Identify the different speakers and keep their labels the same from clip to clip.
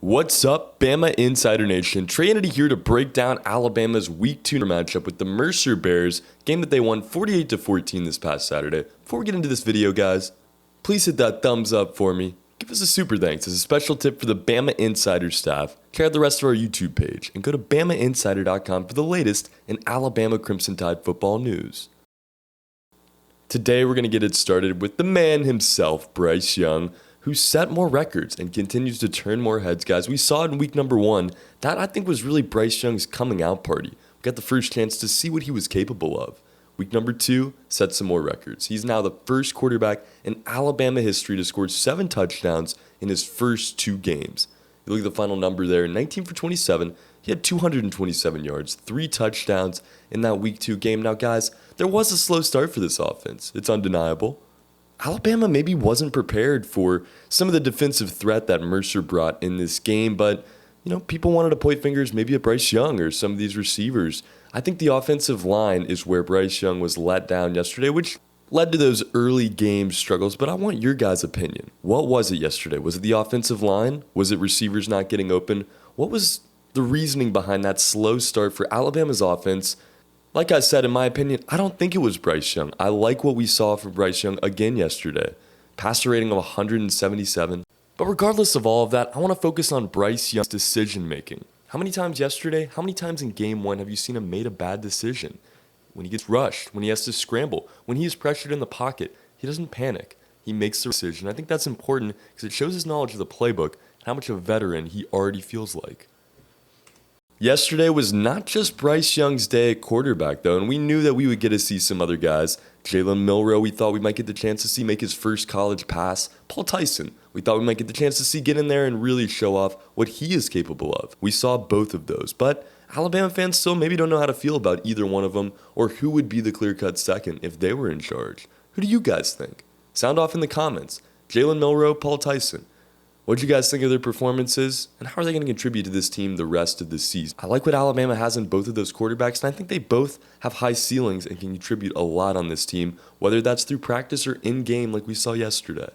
Speaker 1: What's up, Bama Insider Nation? Trinity here to break down Alabama's Week 2 matchup with the Mercer Bears, game that they won 48-14 this past Saturday. Before we get into this video, guys, please hit that thumbs up for me. Give us a super thanks as a special tip for the Bama Insider staff. Check out the rest of our YouTube page and go to BamaInsider.com for the latest in Alabama Crimson Tide football news. Today, we're going to get it started with the man himself, Bryce Young, who set more records and continues to turn more heads, guys. We saw it in week number 1. That, I think, was really Bryce Young's coming out party. We got the first chance to see what he was capable of. Week number 2 set some more records. He's now the first quarterback in Alabama history to score 7 touchdowns in his first 2 games. You look at the final number there, 19 for 27. He had 227 yards, 3 touchdowns in that week 2 game. Now, guys, there was a slow start for this offense. It's undeniable. Alabama maybe wasn't prepared for some of the defensive threat that Mercer brought in this game, but, people wanted to point fingers maybe at Bryce Young or some of these receivers. I think the offensive line is where Bryce Young was let down yesterday, which led to those early game struggles, but I want your guys' opinion. What was it yesterday? Was it the offensive line? Was it receivers not getting open? What was the reasoning behind that slow start for Alabama's offense? Like I said, in my opinion, I don't think it was Bryce Young. I like what we saw from Bryce Young again yesterday. Passer rating of 177. But regardless of all of that, I want to focus on Bryce Young's decision making. How many times yesterday, how many times in game 1 have you seen him made a bad decision? When he gets rushed, when he has to scramble, when he is pressured in the pocket, he doesn't panic. He makes the decision. I think that's important because it shows his knowledge of the playbook and how much of a veteran he already feels like. Yesterday was not just Bryce Young's day at quarterback, though, and we knew that we would get to see some other guys. Jalen Milroe, we thought we might get the chance to see make his first college pass. Paul Tyson, we thought we might get the chance to see get in there and really show off what he is capable of. We saw both of those, but Alabama fans still maybe don't know how to feel about either one of them or who would be the clear-cut second if they were in charge. Who do you guys think? Sound off in the comments. Jalen Milroe, Paul Tyson. What do you guys think of their performances, and how are they going to contribute to this team the rest of the season? I like what Alabama has in both of those quarterbacks, and I think they both have high ceilings and can contribute a lot on this team, whether that's through practice or in-game like we saw yesterday.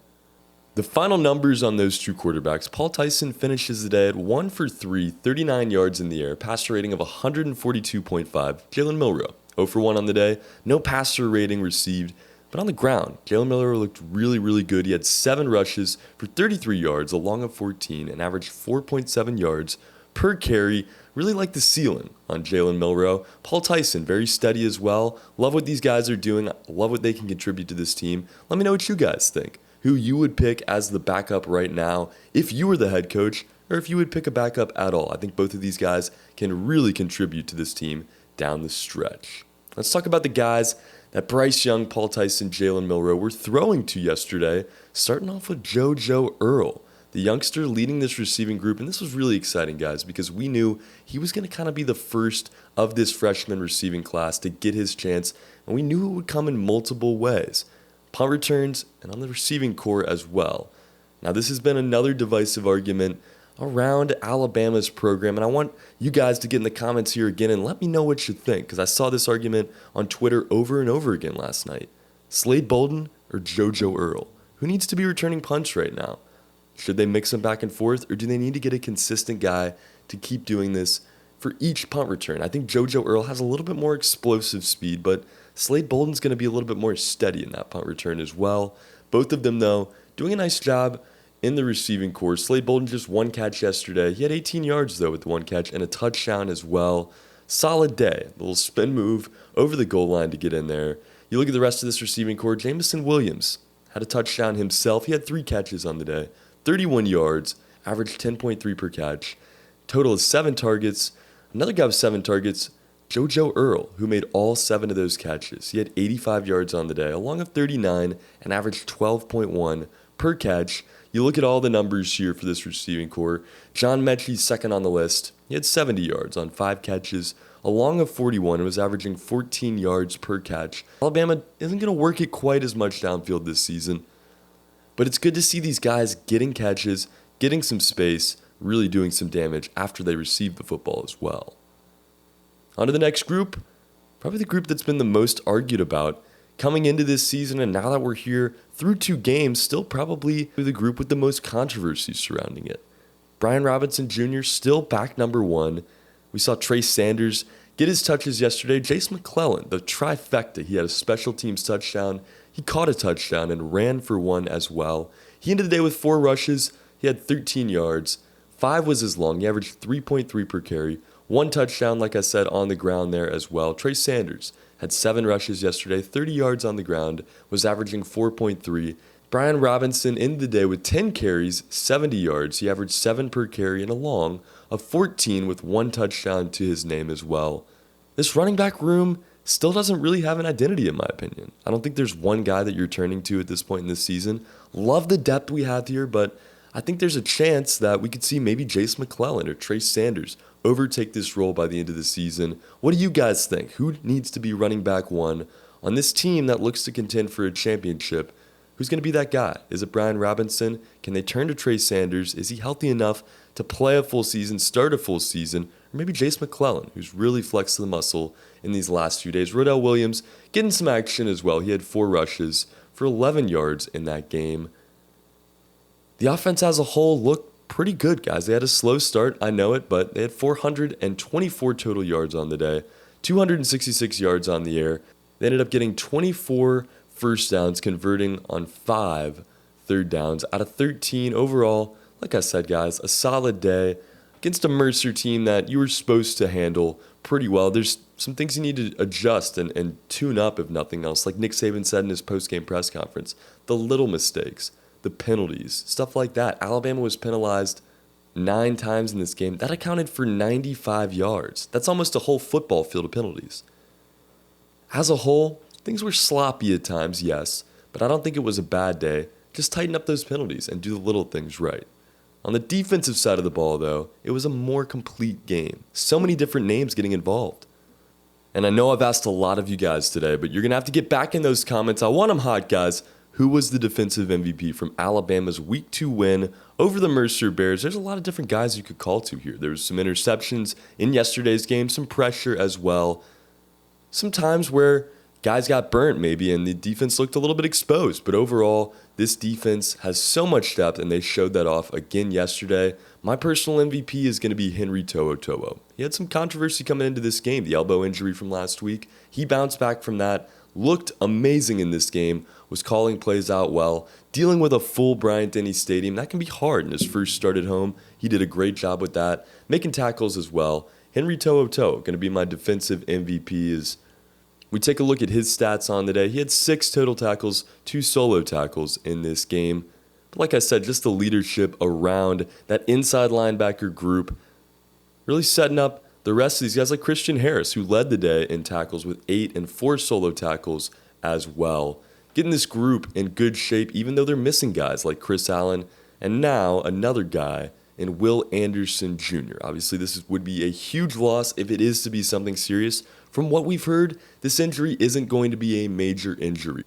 Speaker 1: The final numbers on those two quarterbacks, Paul Tyson finishes the day at 1 for 3, 39 yards in the air, passer rating of 142.5. Jalen Milroe, 0 for 1 on the day, no passer rating received. But on the ground, Jalen Milroe looked really good. He had 7 rushes for 33 yards, a long of 14, and averaged 4.7 yards per carry. Really like the ceiling on Jalen Milroe. Paul Tyson, very steady as well. Love what these guys are doing. Love what they can contribute to this team. Let me know what you guys think. Who you would pick as the backup right now if you were the head coach, or if you would pick a backup at all. I think both of these guys can really contribute to this team down the stretch. Let's talk about the guys that Bryce Young, Paul Tyson, Jalen Milroe were throwing to yesterday, starting off with JoJo Earl, the youngster leading this receiving group. And this was really exciting, guys, because we knew he was going to kind of be the first of this freshman receiving class to get his chance, and we knew it would come in multiple ways. Punt returns and on the receiving core as well. Now, this has been another divisive argument around Alabama's program, and I want you guys to get in the comments here again and let me know what you think, because I saw this argument on Twitter over and over again last night. Slade Bolden or JoJo Earl? Who needs to be returning punts right now? Should they mix them back and forth, or do they need to get a consistent guy to keep doing this for each punt return? I think JoJo Earl has a little bit more explosive speed, but Slade Bolden's going to be a little bit more steady in that punt return as well. Both of them, though, doing a nice job in the receiving core. Slade Bolden just 1 catch yesterday. He had 18 yards, though, with the 1 catch and a touchdown as well. Solid day. A little spin move over the goal line to get in there. You look at the rest of this receiving core. Jamison Williams had a touchdown himself. He had 3 catches on the day. 31 yards, averaged 10.3 per catch. Total of 7 targets. Another guy with 7 targets, JoJo Earl, who made all 7 of those catches. He had 85 yards on the day, along with 39, and averaged 12.1 per catch. You look at all the numbers here for this receiving core. John Mechie's second on the list. He had 70 yards on 5 catches, along with 41, and was averaging 14 yards per catch. Alabama isn't going to work it quite as much downfield this season, but it's good to see these guys getting catches, getting some space, really doing some damage after they receive the football as well. On to the next group, probably the group that's been the most argued about coming into this season, and now that we're here through 2 games, still probably the group with the most controversy surrounding it. Brian Robinson Jr. still back number one. We saw Trey Sanders get his touches yesterday. Jace McClellan, the trifecta. He had a special teams touchdown. He caught a touchdown and ran for one as well. He ended the day with 4 rushes. He had 13 yards. 5 was his long. He averaged 3.3 per carry. 1 touchdown, like I said, on the ground there as well. Trey Sanders had 7 rushes yesterday, 30 yards on the ground, was averaging 4.3. Brian Robinson ended the day with 10 carries, 70 yards. He averaged 7 per carry and a long of 14 with 1 touchdown to his name as well. This running back room still doesn't really have an identity in my opinion. I don't think there's one guy that you're turning to at this point in this season. Love the depth we have here, but I think there's a chance that we could see maybe Jace McClellan or Trey Sanders overtake this role by the end of the season. What do you guys think? Who needs to be running back one on this team that looks to contend for a championship? Who's going to be that guy? Is it Brian Robinson? Can they turn to Trey Sanders? Is he healthy enough to play a full season, start a full season? Or maybe Jace McClellan, who's really flexed the muscle in these last few days. Rodell Williams getting some action as well. He had 4 rushes for 11 yards in that game. The offense as a whole looked pretty good, guys. They had a slow start, I know it, but they had 424 total yards on the day, 266 yards on the air. They ended up getting 24 first downs, converting on 5 third downs out of 13 overall. Like I said, guys, a solid day against a Mercer team that you were supposed to handle pretty well. There's some things you need to adjust and tune up, if nothing else. Like Nick Saban said in his post-game press conference, the little mistakes, the penalties, stuff like that. Alabama was penalized 9 times in this game. That accounted for 95 yards. That's almost a whole football field of penalties. As a whole, things were sloppy at times, yes, but I don't think it was a bad day. Just tighten up those penalties and do the little things right. On the defensive side of the ball, though, it was a more complete game. So many different names getting involved. And I know I've asked a lot of you guys today, but you're going to have to get back in those comments. I want them hot, guys. Who was the defensive MVP from Alabama's Week 2 win over the Mercer Bears? There's a lot of different guys you could call to here. There was some interceptions in yesterday's game, some pressure as well. Some times where guys got burnt maybe and the defense looked a little bit exposed. But overall, this defense has so much depth and they showed that off again yesterday. My personal MVP is going to be Henry To'oTo'o. He had some controversy coming into this game, the elbow injury from last week. He bounced back from that, looked amazing in this game, was calling plays out well, dealing with a full Bryant-Denny Stadium. That can be hard in his first start at home. He did a great job with that, making tackles as well. Henry To'oTo'o, going to be my defensive MVP. As we take a look at his stats on the day, he had 6 total tackles, 2 solo tackles in this game. But like I said, just the leadership around that inside linebacker group, really setting up the rest of these guys like Christian Harris, who led the day in tackles with 8 and 4 solo tackles as well. Getting this group in good shape, even though they're missing guys like Chris Allen and now another guy in Will Anderson Jr. Obviously, this would be a huge loss if it is to be something serious. From what we've heard, this injury isn't going to be a major injury.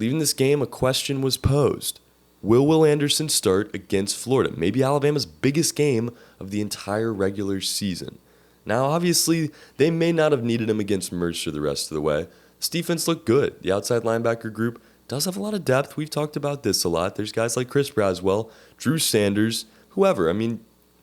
Speaker 1: Leaving this game, a question was posed. Will Anderson start against Florida? Maybe Alabama's biggest game of the entire regular season. Now, obviously, they may not have needed him against Mercer the rest of the way. This defense looked good. The outside linebacker group does have a lot of depth. We've talked about this a lot. There's guys like Chris Braswell, Drew Sanders, whoever. I mean,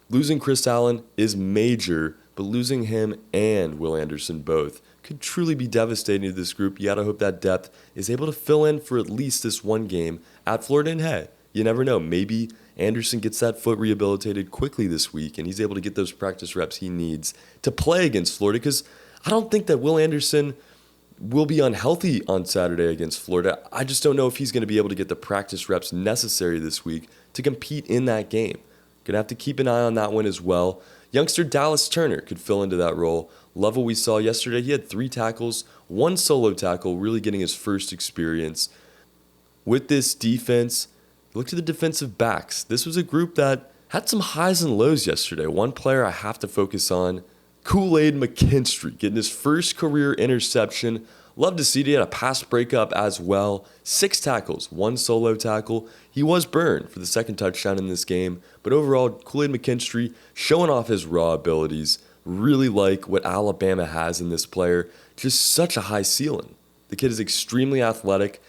Speaker 1: losing Chris Allen is major, but losing him and Will Anderson both could truly be devastating to this group. You got to hope that depth is able to fill in for at least this one game at Florida. And hey, you never know. Maybe Anderson gets that foot rehabilitated quickly this week and he's able to get those practice reps he needs to play against Florida, because I don't think that Will Anderson will be unhealthy on Saturday against Florida. I just don't know if he's going to be able to get the practice reps necessary this week to compete in that game. Going to have to keep an eye on that one as well. Youngster Dallas Turner could fill into that role. Love what we saw yesterday. He had 3 tackles, 1 solo tackle, really getting his first experience. With this defense, look to the defensive backs. This was a group that had some highs and lows yesterday. One player I have to focus on, Kool-Aid McKinstry, getting his first career interception. Love to see it. He had a pass breakup as well. 6 tackles, 1 solo tackle. He was burned for the second touchdown in this game. But overall, Kool-Aid McKinstry showing off his raw abilities. Really like what Alabama has in this player. Just such a high ceiling. The kid is extremely athletic,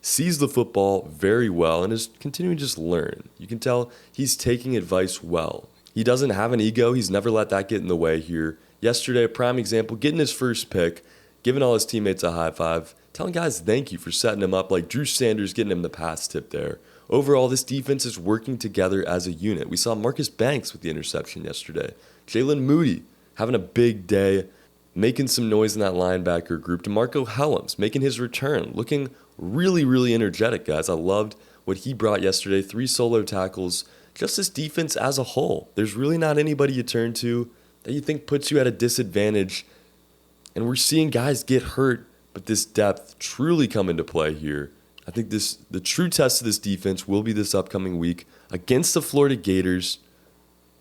Speaker 1: sees the football very well, and is continuing to just learn. You can tell he's taking advice well. He doesn't have an ego. He's never let that get in the way here. Yesterday, a prime example, getting his first pick, giving all his teammates a high five, telling guys thank you for setting him up, like Drew Sanders getting him the pass tip there. Overall, this defense is working together as a unit. We saw Marcus Banks with the interception yesterday. Jalen Moody having a big day, making some noise in that linebacker group. DeMarco Hellams making his return, looking really, really energetic, guys. I loved what he brought yesterday. 3 solo tackles. Just this defense as a whole. There's really not anybody you turn to that you think puts you at a disadvantage. And we're seeing guys get hurt, but this depth truly come into play here. I think the true test of this defense will be this upcoming week against the Florida Gators.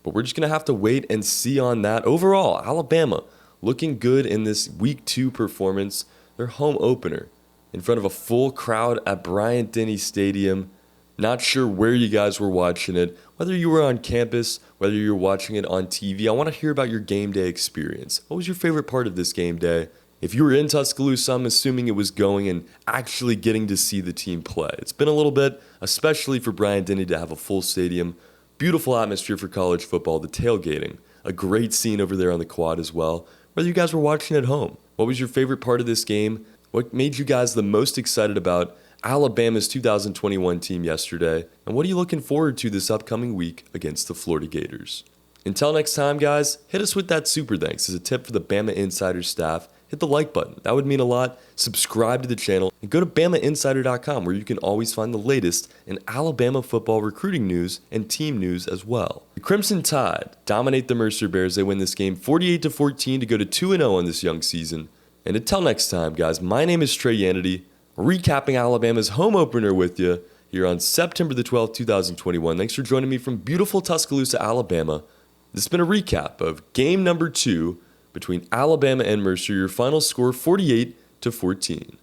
Speaker 1: But we're just going to have to wait and see on that. Overall, Alabama looking good in this Week 2 performance. Their home opener in front of a full crowd at Bryant-Denny Stadium. Not sure where you guys were watching it, whether you were on campus, whether you're watching it on TV. I want to hear about your game day experience. What was your favorite part of this game day? If you were in Tuscaloosa, I'm assuming it was going and actually getting to see the team play. It's been a little bit, especially for Bryant-Denny to have a full stadium. Beautiful atmosphere for college football, the tailgating. A great scene over there on the quad as well. Whether you guys were watching at home, what was your favorite part of this game? What made you guys the most excited about Alabama's 2021 team yesterday? And what are you looking forward to this upcoming week against the Florida Gators? Until next time, guys, hit us with that super thanks as a tip for the Bama Insider staff. Hit the like button. That would mean a lot. Subscribe to the channel and go to BamaInsider.com where you can always find the latest in Alabama football recruiting news and team news as well. The Crimson Tide dominate the Mercer Bears. They win this game 48-14 to go to 2-0 on this young season. And until next time, guys, my name is Trey Yanity, recapping Alabama's home opener with you here on September the 12th, 2021. Thanks for joining me from beautiful Tuscaloosa, Alabama. This has been a recap of game number 2 between Alabama and Mercer. Your final score 48-14.